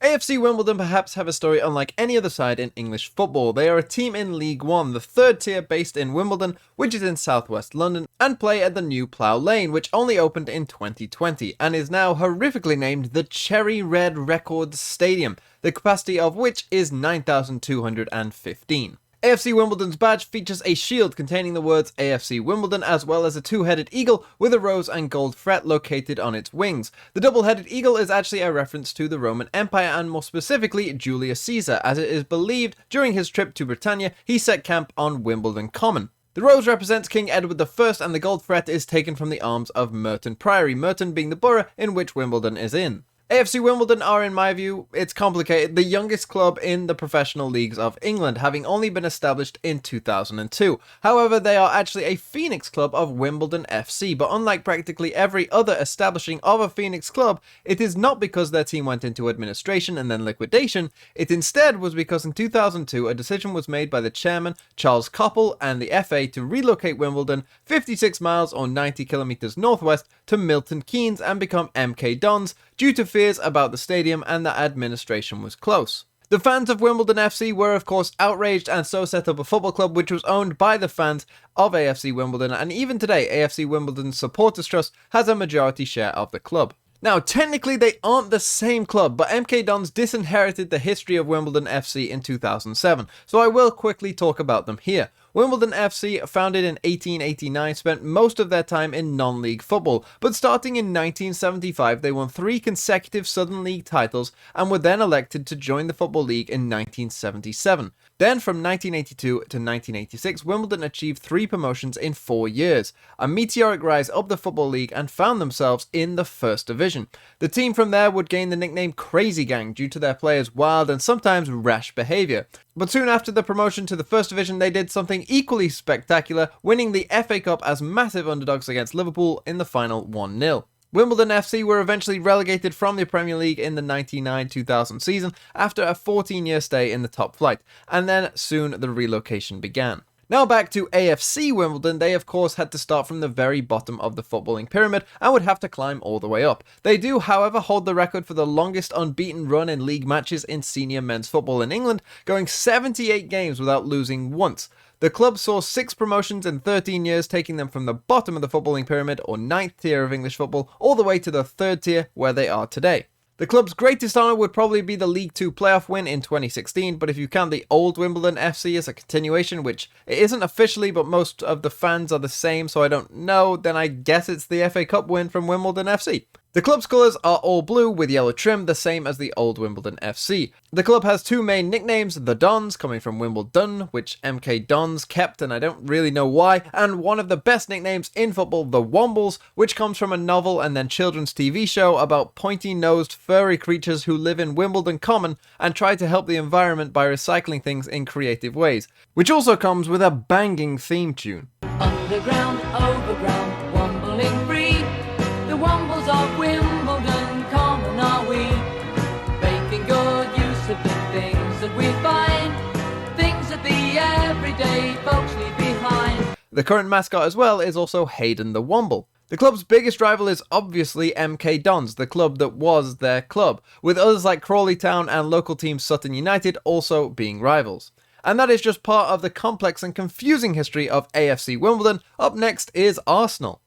A.F.C. Wimbledon perhaps have a story unlike any other side in English football. They are a team in League One, the third tier, based in Wimbledon, which is in southwest London, and play at the new Plough Lane, which only opened in 2020, and is now horrifically named the Cherry Red Records Stadium, the capacity of which is 9,215. A.F.C. Wimbledon's badge features a shield containing the words A.F.C. Wimbledon, as well as a two-headed eagle with a rose and gold fret located on its wings. The double-headed eagle is actually a reference to the Roman Empire, and more specifically Julius Caesar, as it is believed during his trip to Britannia he set camp on Wimbledon Common. The rose represents King Edward I, and the gold fret is taken from the arms of Merton Priory, Merton being the borough in which Wimbledon is in. A.F.C. Wimbledon are, in my view, it's complicated, the youngest club in the professional leagues of England, having only been established in 2002. However, they are actually a Phoenix club of Wimbledon F.C., but unlike practically every other establishing of a Phoenix club, it is not because their team went into administration and then liquidation. It instead was because in 2002 a decision was made by the chairman, Charles Koppel, and the FA to relocate Wimbledon 56 miles or 90 kilometers northwest to Milton Keynes and become MK Dons, due to fears about the stadium and that administration was close. The fans of Wimbledon FC were of course outraged, and so set up a football club which was owned by the fans of AFC Wimbledon, and even today AFC Wimbledon's Supporters Trust has a majority share of the club. Now, technically they aren't the same club, but MK Dons disinherited the history of Wimbledon FC in 2007, so I will quickly talk about them here. Wimbledon FC, founded in 1889, spent most of their time in non-league football, but starting in 1975 they won 3 consecutive Southern League titles and were then elected to join the Football League in 1977. Then from 1982 to 1986, Wimbledon achieved 3 promotions in 4 years, a meteoric rise up the Football League, and found themselves in the First Division. The team from there would gain the nickname Crazy Gang due to their players' wild and sometimes rash behaviour. But soon after the promotion to the First Division, they did something equally spectacular, winning the FA Cup as massive underdogs against Liverpool in the final 1-0. Wimbledon FC were eventually relegated from the Premier League in the 99-2000 season after a 14-year stay in the top flight, and then soon the relocation began. Now back to AFC Wimbledon, they of course had to start from the very bottom of the footballing pyramid and would have to climb all the way up. They do, however, hold the record for the longest unbeaten run in league matches in senior men's football in England, going 78 games without losing once. The club saw 6 promotions in 13 years, taking them from the bottom of the footballing pyramid, or 9th tier of English football, all the way to the 3rd tier where they are today. The club's greatest honour would probably be the League 2 playoff win in 2016, but if you count the old Wimbledon FC as a continuation, which it isn't officially, but most of the fans are the same, so I don't know, then I guess it's the FA Cup win from Wimbledon FC. The club's colours are all blue with yellow trim, the same as the old Wimbledon FC. The club has 2 main nicknames, the Dons, coming from Wimbledon, which MK Dons kept, and I don't really know why, and one of the best nicknames in football, the Wombles, which comes from a novel and then children's TV show about pointy-nosed furry creatures who live in Wimbledon Common and try to help the environment by recycling things in creative ways, which also comes with a banging theme tune. Underground, overground, wombling free. The Wombles of Wimbledon Common are we, making good use of the things that we find, things that the everyday folks leave behind. The current mascot as well is also Hayden the Womble. The club's biggest rival is obviously MK Dons, the club that was their club, with others like Crawley Town and local team Sutton United also being rivals. And that is just part of the complex and confusing history of AFC Wimbledon. Up next is Arsenal.